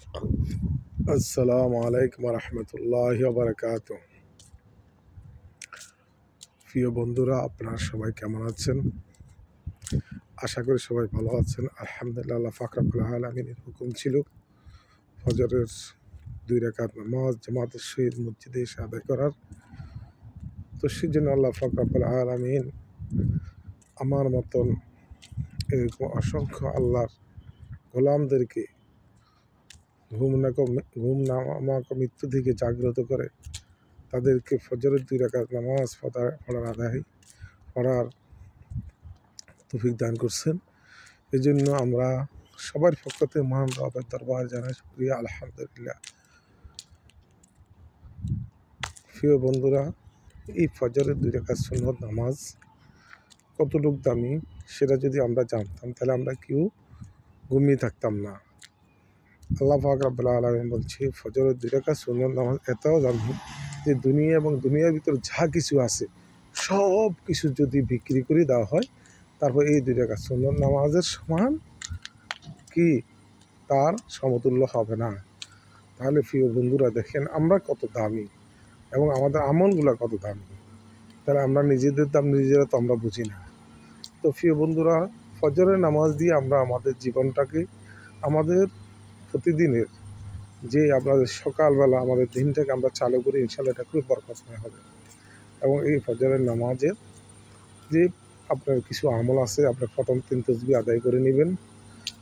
আসসালামু আলাইকুম রহমতুল্লাহি বারাকাতু। প্রিয় বন্ধুরা, আপনারা সবাই কেমন আছেন? আশা করি সবাই ভালো আছেন। আলহামদুলিল্লাহ, আল্লাহ পাক রব্বুল আলামিনের হুকুম ছিল ফজরের 2 রাকাত নামাজ জামাতের সহিত মসজিদে এসে আদায় করার। তো সেই জন্য আল্লাহ পাক রব্বুল আলামিন আমার মতন এরকম অসংখ্য আল্লাহর গোলামদেরকে ঘুম নামক মৃত্যু থেকে জাগ্রত করে তাদেরকে ফজরের 2 রাকাত নামাজ পড়ার তৌফিক দান করছেন। এই জন্য আমরা সবার পক্ষ থেকে মহান রবের দরবার জানাই শুকরিয়া, আলহামদুলিল্লাহ। প্রিয় বন্ধুরা, এই ফজরের 2 রাকাত সুন্নত নামাজ কতটুক দামি সেটা যদি আমরা জানতাম তাহলে আমরা কেউ ঘুমিয়ে থাকতাম না। আল্লাহ পাক রব্বুল আলামিন বলছে ফজরের 2 রাকাত সুন্নত নামাজ এত দামি যে দুনিয়া এবং দুনিয়ার ভিতর যা কিছু আছে সব কিছু যদি বিক্রি করে দেওয়া হয় তারপর এই 2 রাকাত সুন্নত নামাজের সমান কি তার সমতুল্য হবে না। তাহলে প্রিয় বন্ধুরা দেখেন আমরা কত দামি এবং আমাদের আমলগুলো কত দামি। তাহলে আমরা নিজেদের দাম নিজেরা তো আমরা বুঝি না। তো প্রিয় বন্ধুরা, ফজরের নামাজ দিয়ে আমরা আমাদের জীবনটাকে আমাদের প্রতিদিনের যে আপনাদের সকালবেলা আমাদের দিনটাকে আমরা চালু করি, ইনশাল্লাহ এটা খুবই বরকতময় হবে। এবং এই ফজরের নামাজের যে আপনার কিছু আমল আছে, আপনার প্রথম 3 তাসবিহ আদায় করে নেবেন,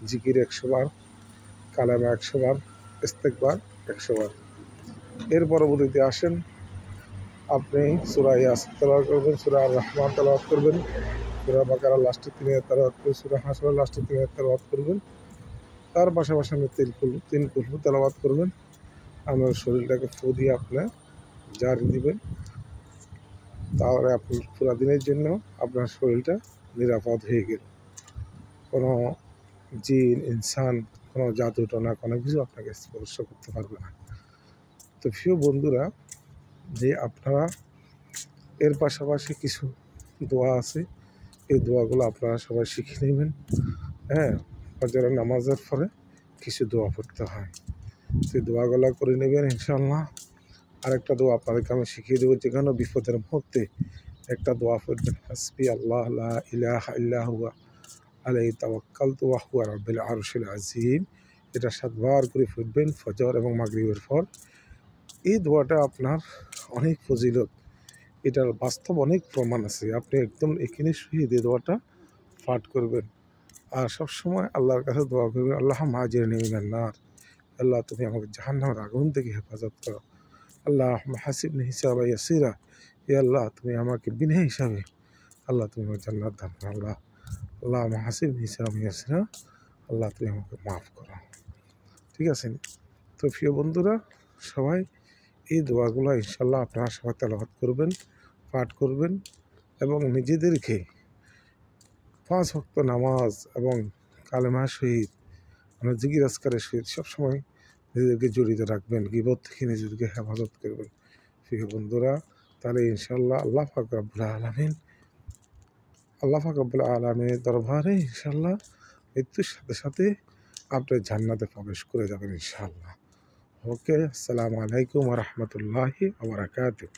জিকির 100 বার, কালেমা 100 বার, ইস্তেগফার 100 বার। এর পরবর্তীতে আসেন আপনি সূরা ইয়াসিন তেলাওয়াত করবেন, সূরা আর রহমান তেলাওয়াত করবেন, সূরা বাকারা লাস্টের 3 আয়াত তেলাওয়াত করবেন, সূরা হাশর লাস্টের 3 আয়াত তেলাওয়াত করবেন। তার পাশাপাশি আপনি তিন কুলহু তেলাওয়াত করবেন। আপনার শরীরটাকে ফু দিয়ে আপনার জারি দিবেন। তাহলে আপনার পুরা দিনের জন্য আপনার শরীরটা নিরাপদ হয়ে গেল। কোনো জিন ইনসান, কোনো জাদুটনা কোনো কিছু আপনাকে স্পর্শ করতে পারবে না। তো প্রিয় বন্ধুরা, যে আপনারা এর পাশাপাশি কিছু দোয়া আছে, এই দোয়াগুলো আপনারা সবাই শিখে নেবেন। হ্যাঁ, ফজরের নামাজের পরে কিছু দোয়া পড়তে হয়, সেই দোয়াগুলো করে নেবেন ইনশাআল্লাহ। আরেকটা দোয়া আপনাদেরকে আমি শিখিয়ে দেবো, যে কোনো বিপদের মুহূর্তে একটা দোয়া পড়বেন, হাসবি আল্লাহ লা ইলাহা ইল্লা হুয়া আলাইহি তাওয়াক্কালতু ওয়া হুয়া রাব্বুল আরশিল আযীম। এটা 7 বার করে পড়বেন ফজর এবং মাগরিবের পর। এই দোয়াটা আপনার অনেক ফজিলত, এটার বাস্তব অনেক প্রমাণ আছে। আপনি একদম এখানে শুয়ে দিয়ে দোয়াটা পাঠ করবেন আর সবসময় আল্লাহর কাছে দোয়া করবেন, আল্লাহ আজিরনি মিনান নার, আল্লাহ তুমি আমাকে জাহান্নামের আগুন থেকে হেফাজত করো। আল্লাহ হাসিবনি হিসাবা ইয়াসিরা, এ আল্লাহ তুমি আমাকে বিনা হিসাবে আল্লাহ তুমি আমার জান্নাত দান করো। আল্লাহ হাসিবনি হিসাবা ইয়াসিরা, আল্লাহ তুমি আমাকে মাফ করো। ঠিক আছে? তো প্রিয় বন্ধুরা, সবাই এই দোয়াগুলো ইনশাল্লাহ আপনারা সবাই তেলাওয়াত করবেন, পাঠ করবেন এবং নিজেদেরকে 5 ওয়াক্ত নামাজ এবং কালেমার সহিত আমরা জিকির আজকারের সহিত সবসময় নিজেদেরকে জড়িত রাখবেন, গীবত থেকে নিজেদেরকে হেফাজত করবেন। প্রিয় বন্ধুরা, তাহলে ইনশাল্লাহ আল্লাহ পাক রব্বুল আলামিনের দরবারে ইনশাল্লাহ মৃত্যুর সাথে সাথে আপনি জান্নাতে প্রবেশ করে যাবেন ইনশাআল্লাহ। ওকে, আসসালামু আলাইকুম ওয়া রাহমাতুল্লাহি ওয়া বারাকাতুহু।